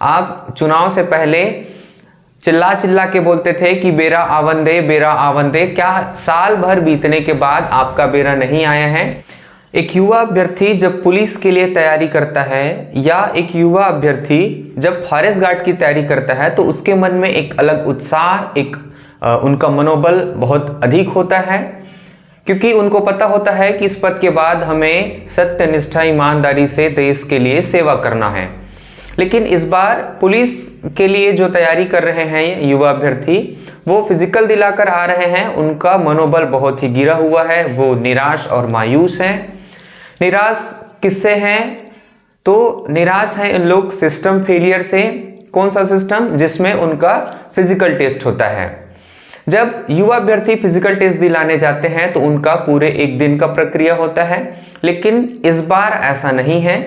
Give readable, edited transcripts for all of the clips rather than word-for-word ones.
आप चुनाव से पहले चिल्ला चिल्ला के बोलते थे कि बेरा आवन दे, बेरा आवन दे। क्या साल भर बीतने के बाद आपका बेरा नहीं आया है? एक युवा अभ्यर्थी जब पुलिस के लिए तैयारी करता है या एक युवा अभ्यर्थी जब फॉरेस्ट गार्ड की तैयारी करता है तो उसके मन में एक अलग उत्साह, उनका मनोबल बहुत अधिक होता है, क्योंकि उनको पता होता है कि इस पद के बाद हमें सत्य, निष्ठा, ईमानदारी से देश के लिए सेवा करना है। लेकिन इस बार पुलिस के लिए जो तैयारी कर रहे हैं युवा अभ्यर्थी, वो फिजिकल दिलाकर आ रहे हैं, उनका मनोबल बहुत ही गिरा हुआ है, वो निराश और मायूस हैं। निराश किससे हैं? तो निराश है इन लोग सिस्टम फेलियर से। कौन सा सिस्टम? जिसमें उनका फिजिकल टेस्ट होता है। जब युवा अभ्यर्थी फिजिकल टेस्ट दिलाने जाते हैं तो उनका पूरे एक दिन का प्रक्रिया होता है, लेकिन इस बार ऐसा नहीं है।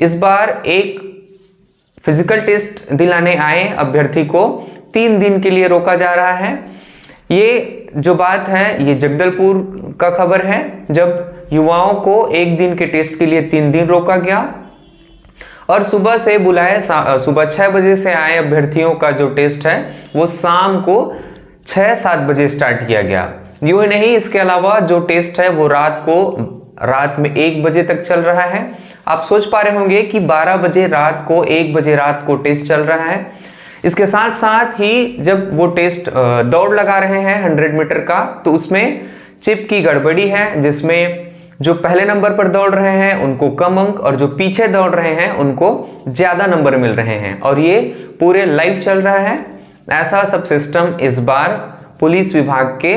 इस बार एक फिजिकल टेस्ट दिलाने आए अभ्यर्थी को 3 दिन के लिए रोका जा रहा है। ये जो बात है ये जगदलपुर का खबर है, जब युवाओं को एक दिन के टेस्ट के लिए 3 दिन रोका गया और सुबह से बुलाए, सुबह 6 बजे से आए अभ्यर्थियों का जो टेस्ट है वो शाम को 6-7 बजे स्टार्ट किया गया। यूं ही नहीं, इसके अलावा जो टेस्ट है वो रात में 1 बजे तक चल रहा है। आप सोच पा रहे होंगे कि 12 बजे रात को, 1 बजे रात को टेस्ट चल रहा है। इसके साथ साथ ही जब वो टेस्ट दौड़ लगा रहे हैं 100 मीटर का, तो उसमें चिप की गड़बड़ी है, जिसमें जो पहले नंबर पर दौड़ रहे हैं उनको कम अंक और जो पीछे दौड़ रहे हैं उनको ज्यादा नंबर मिल रहे हैं, और ये पूरे लाइव चल रहा है। ऐसा सब सिस्टम इस बार पुलिस विभाग के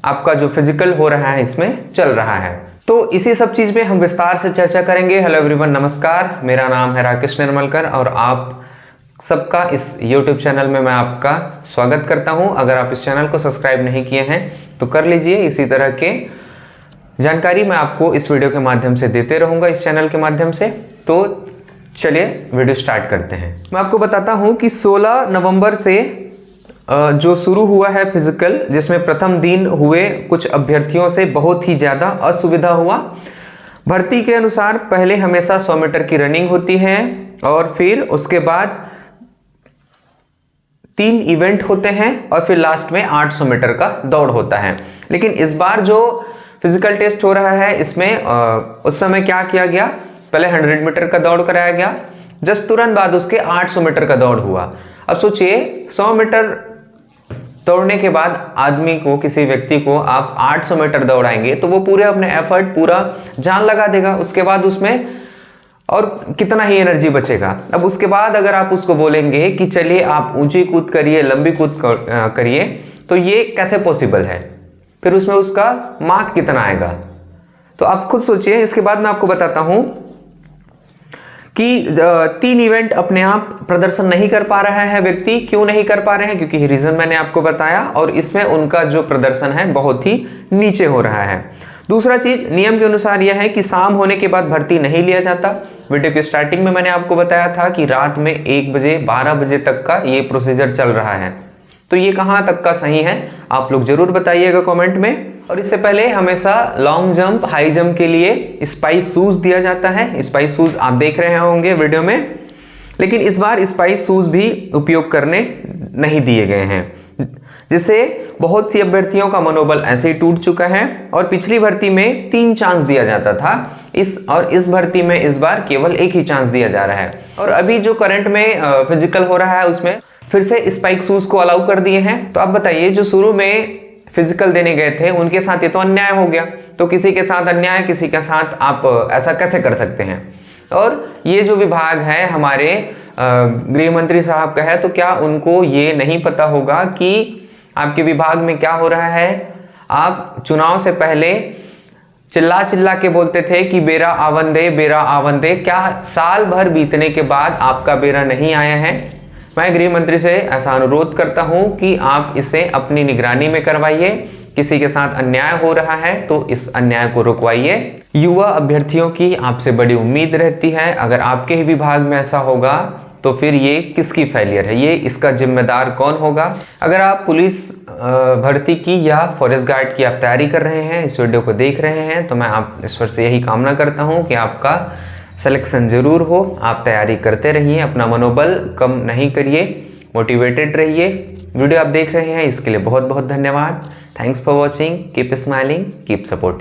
आपका जो फिजिकल हो रहा है इसमें चल रहा है। तो इसी सब चीज में हम विस्तार से चर्चा करेंगे। हेलो एवरीवन, नमस्कार, मेरा नाम है राकेश निर्मलकर और आप सबका इस YouTube चैनल में मैं आपका स्वागत करता हूं। अगर आप इस चैनल को सब्सक्राइब नहीं किए हैं तो कर लीजिए। इसी तरह के जानकारी मैं आपको इस वीडियो के माध्यम से देते रहूंगा, इस चैनल के माध्यम से। तो चलिए वीडियो स्टार्ट करते हैं। मैं आपको बताता हूं कि 16 नवंबर से जो शुरू हुआ है फिजिकल, जिसमें प्रथम दिन हुए कुछ अभ्यर्थियों से बहुत ही ज़्यादा असुविधा हुआ। भर्ती के अनुसार पहले हमेशा 100 मीटर की रनिंग होती है और फिर उसके बाद 3 इवेंट होते हैं और फिर लास्ट में 800 मीटर का दौड़ होता है। लेकिन इस बार जो फिजिकल टेस्ट हो रहा है इसमें उस समय क्या किया गया, पहले 100 मीटर का दौड़ कराया गया, जस्ट तुरंत बाद उसके 800 मीटर का दौड़ हुआ। अब सोचिए 100 मीटर दौड़ने के बाद आदमी को, किसी व्यक्ति को आप 800 मीटर दौड़ाएंगे तो वो पूरे अपने एफर्ट, पूरा जान लगा देगा। उसके बाद उसमें और कितना ही एनर्जी बचेगा। अब उसके बाद अगर आप उसको बोलेंगे कि चलिए आप ऊंची कूद करिए, लंबी कूद करिए, तो ये कैसे पॉसिबल है? फिर उसमें उसका मार्क कितना आएगा? तो आप खुद सोचिए। इसके बाद मैं आपको बताता हूं कि 3 इवेंट अपने आप प्रदर्शन नहीं कर पा रहा है व्यक्ति। क्यों नहीं कर पा रहे हैं? क्योंकि रीजन मैंने आपको बताया, और इसमें उनका जो प्रदर्शन है बहुत ही नीचे हो रहा है। दूसरा चीज, नियम के अनुसार यह है कि शाम होने के बाद भर्ती नहीं लिया जाता। वीडियो की स्टार्टिंग में मैंने आपको बताया था कि रात में 1 बजे 12 बजे तक का ये प्रोसीजर चल रहा है। तो ये कहाँ तक का सही है आप लोग जरूर बताइएगा कमेंट में। और इससे पहले हमेशा लॉन्ग जंप, हाई जंप के लिए स्पाइस शूज दिया जाता है। स्पाइस शूज आप देख रहे होंगे वीडियो में, लेकिन इस बार स्पाइस शूज भी उपयोग करने नहीं दिए गए हैं, जिससे बहुत सी अभ्यर्थियों का मनोबल ऐसे ही टूट चुका है। और पिछली भर्ती में 3 चांस दिया जाता था, इस भर्ती में इस बार केवल 1 ही चांस दिया जा रहा है। और अभी जो करंट में फिजिकल हो रहा है उसमें फिर से स्पाइक शूज को अलाउ कर दिए हैं। तो आप बताइए, जो शुरू में फिजिकल देने गए थे उनके साथ ये तो अन्याय हो गया। तो किसी के साथ अन्याय, किसी के साथ आप ऐसा कैसे कर सकते हैं? और ये जो विभाग है हमारे गृह मंत्री साहब का है, तो क्या उनको ये नहीं पता होगा कि आपके विभाग में क्या हो रहा है? आप चुनाव से पहले चिल्ला चिल्ला के बोलते थे कि बेरा आवन दे, बेरा आवन दे। क्या साल भर बीतने के बाद आपका बेरा नहीं आया है? मैं गृह मंत्री से ऐसा अनुरोध करता हूं कि आप इसे अपनी निगरानी में करवाइए। किसी के साथ अन्याय हो रहा है तो इस अन्याय को रुकवाइए। युवा अभ्यर्थियों की आपसे बड़ी उम्मीद रहती है। अगर आपके ही विभाग में ऐसा होगा तो फिर ये किसकी फेलियर है? ये इसका जिम्मेदार कौन होगा? अगर आप पुलिस भर्ती की या फॉरेस्ट गार्ड की आप तैयारी कर रहे हैं, इस वीडियो को देख रहे हैं, तो मैं आप ईश्वर से यही कामना करता हूं कि आपका सिलेक्शन जरूर हो। आप तैयारी करते रहिए, अपना मनोबल कम नहीं करिए, मोटिवेटेड रहिए। वीडियो आप देख रहे हैं इसके लिए बहुत बहुत धन्यवाद। Thanks for watching, keep smiling, keep supporting.